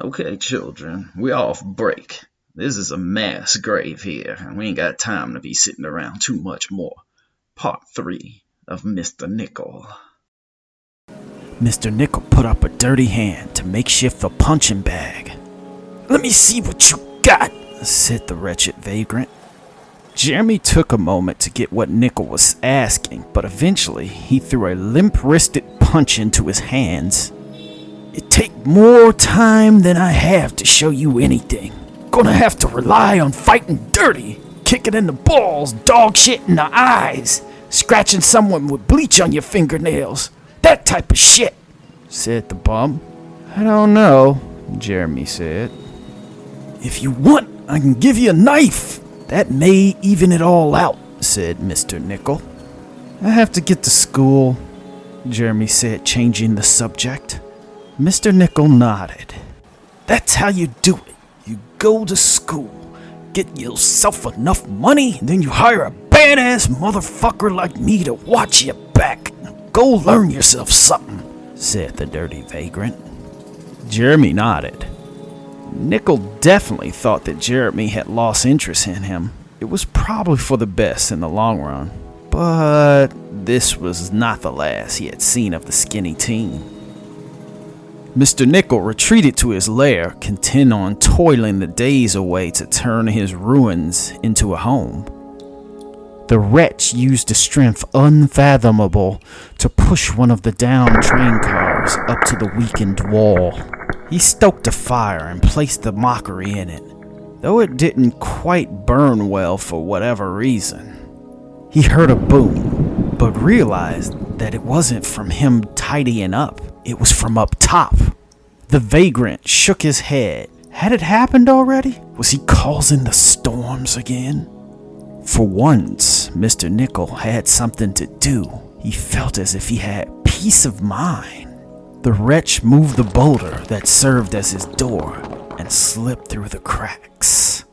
Okay, children, we off break. This is a mass grave here, and we ain't got time to be sitting around too much more. Part 3 of Mr. Nickel. Mr. Nickel put up a dirty hand to make shift a punching bag. "Let me see what you got," said the wretched vagrant. Jeremy took a moment to get what Nickel was asking, but eventually he threw a limp-wristed punch into his hands. "It take more time than I have to show you anything. Gonna have to rely on fighting dirty, kicking in the balls, dog shit in the eyes, scratching someone with bleach on your fingernails. That type of shit," said the bum. "I don't know," Jeremy said. "If you want, I can give you a knife. That may even it all out," said Mr. Nickel. "I have to get to school," Jeremy said, changing the subject. Mr. Nickel nodded. "That's how you do it. You go to school, get yourself enough money, then you hire a badass motherfucker like me to watch your back. Go learn yourself something," said the dirty vagrant. Jeremy nodded. Nickel definitely thought that Jeremy had lost interest in him. It was probably for the best in the long run, but this was not the last he had seen of the skinny teen. Mr. Nickel retreated to his lair, content on toiling the days away to turn his ruins into a home. The wretch used a strength unfathomable to push one of the downed train cars up to the weakened wall. He stoked a fire and placed the mockery in it, though it didn't quite burn well for whatever reason. He heard a boom, but realized that it wasn't from him tidying up. It was from up top. The vagrant shook his head. Had it happened already? Was he causing the storms again? For once, Mr. Nickel had something to do. He felt as if he had peace of mind. The wretch moved the boulder that served as his door and slipped through the cracks.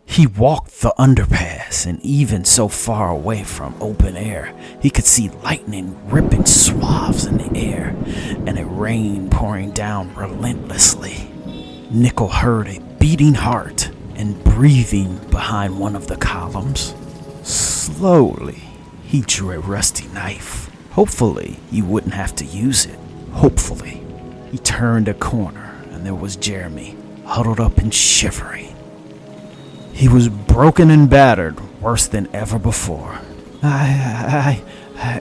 He walked the underpass, and even so far away from open air, he could see lightning ripping swaths in the air and a rain pouring down relentlessly. Nickel heard a beating heart and breathing behind one of the columns. Slowly, he drew a rusty knife. Hopefully, he wouldn't have to use it. Hopefully. He turned a corner, and there was Jeremy, huddled up and shivering. He was broken and battered, worse than ever before. I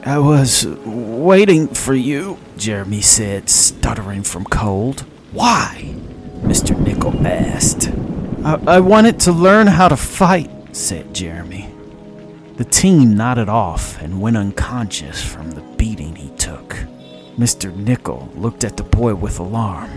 was waiting for you," Jeremy said, stuttering from cold. "Why?" Mr. Nickel asked. I wanted to learn how to fight," said Jeremy. The teen nodded off and went unconscious from the beating he took. Mr. Nickel looked at the boy with alarm.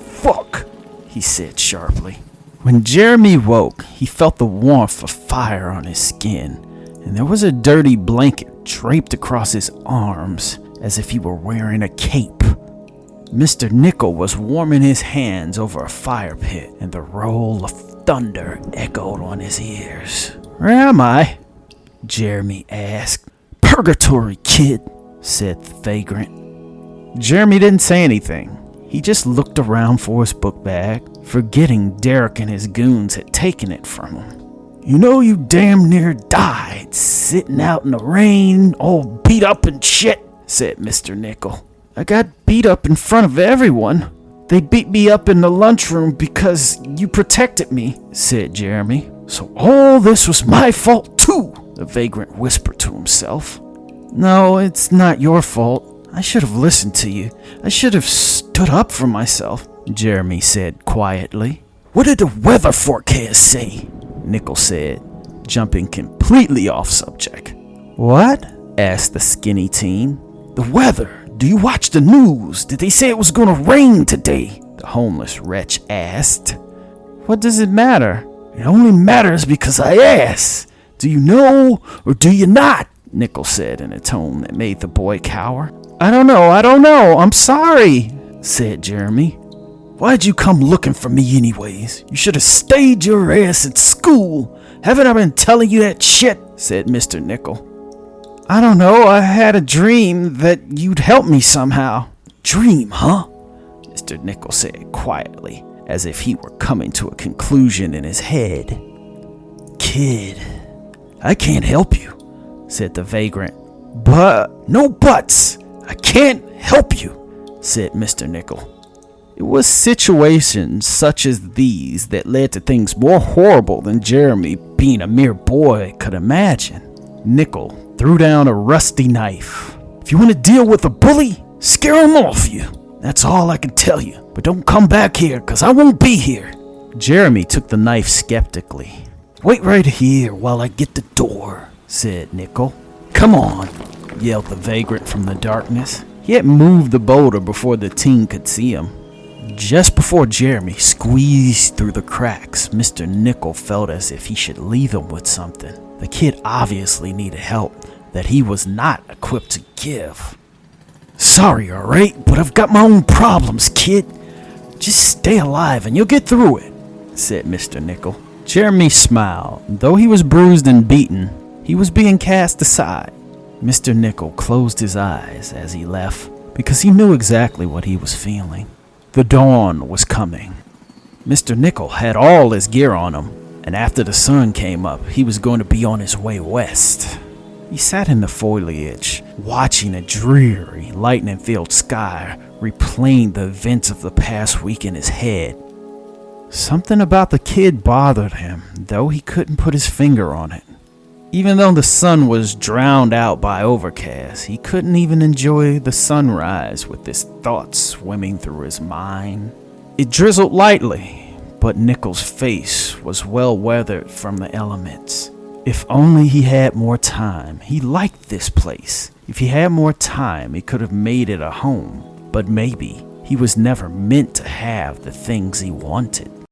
"Fuck," he said sharply. When Jeremy woke, he felt the warmth of fire on his skin, and there was a dirty blanket draped across his arms as if he were wearing a cape. Mr. Nickel was warming his hands over a fire pit, and the roll of thunder echoed on his ears. "Where am I?" Jeremy asked. "Purgatory, kid," said the vagrant. Jeremy didn't say anything. He just looked around for his book bag, forgetting Derek and his goons had taken it from him. "You know you damn near died sitting out in the rain, all beat up and shit," said Mr. Nickel. "I got beat up in front of everyone. They beat me up in the lunchroom because you protected me," said Jeremy. "So all this was my fault too," the vagrant whispered to himself. "No, it's not your fault. I should have listened to you. I should have stood up for myself," Jeremy said quietly. "What did the weather forecast say?" Nickel said, jumping completely off subject. "What?" asked the skinny teen. "The weather. Do you watch the news? Did they say it was gonna rain today?" the homeless wretch asked. "What does it matter?" "It only matters because I asked. Do you know or do you not?" Nickel said in a tone that made the boy cower. I don't know, I'm sorry," said Jeremy. "Why'd you come looking for me anyways? You should have stayed your ass at school. Haven't I been telling you that shit?" said Mr. Nickel. "I don't know, I had a dream that you'd help me somehow." "Dream, huh?" Mr. Nickel said quietly, as if he were coming to a conclusion in his head. "Kid, I can't help you," said the vagrant. "But, no buts, I can't help you," said Mr. Nickel. It was situations such as these that led to things more horrible than Jeremy, being a mere boy, could imagine. Nickel threw down a rusty knife. "If you want to deal with a bully, scare him off you. That's all I can tell you. But don't come back here, 'cause I won't be here." Jeremy took the knife skeptically. "Wait right here while I get the door," said Nickel. "Come on," yelled the vagrant from the darkness. He had moved the boulder before the teen could see him. Just before Jeremy squeezed through the cracks, Mr. Nickel felt as if he should leave him with something. The kid obviously needed help that he was not equipped to give. "Sorry, alright, but I've got my own problems, kid. Just stay alive and you'll get through it," said Mr. Nickel. Jeremy smiled. Though he was bruised and beaten, he was being cast aside. Mr. Nickel closed his eyes as he left because he knew exactly what he was feeling. The dawn was coming. Mr. Nickel had all his gear on him, and after the sun came up, he was going to be on his way west. He sat in the foliage, watching a dreary, lightning-filled sky replaying the events of the past week in his head. Something about the kid bothered him, though he couldn't put his finger on it. Even though the sun was drowned out by overcast, he couldn't even enjoy the sunrise with his thoughts swimming through his mind. It drizzled lightly, but Nickel's face was well weathered from the elements. If only he had more time. He liked this place. If he had more time, he could have made it a home. But maybe he was never meant to have the things he wanted.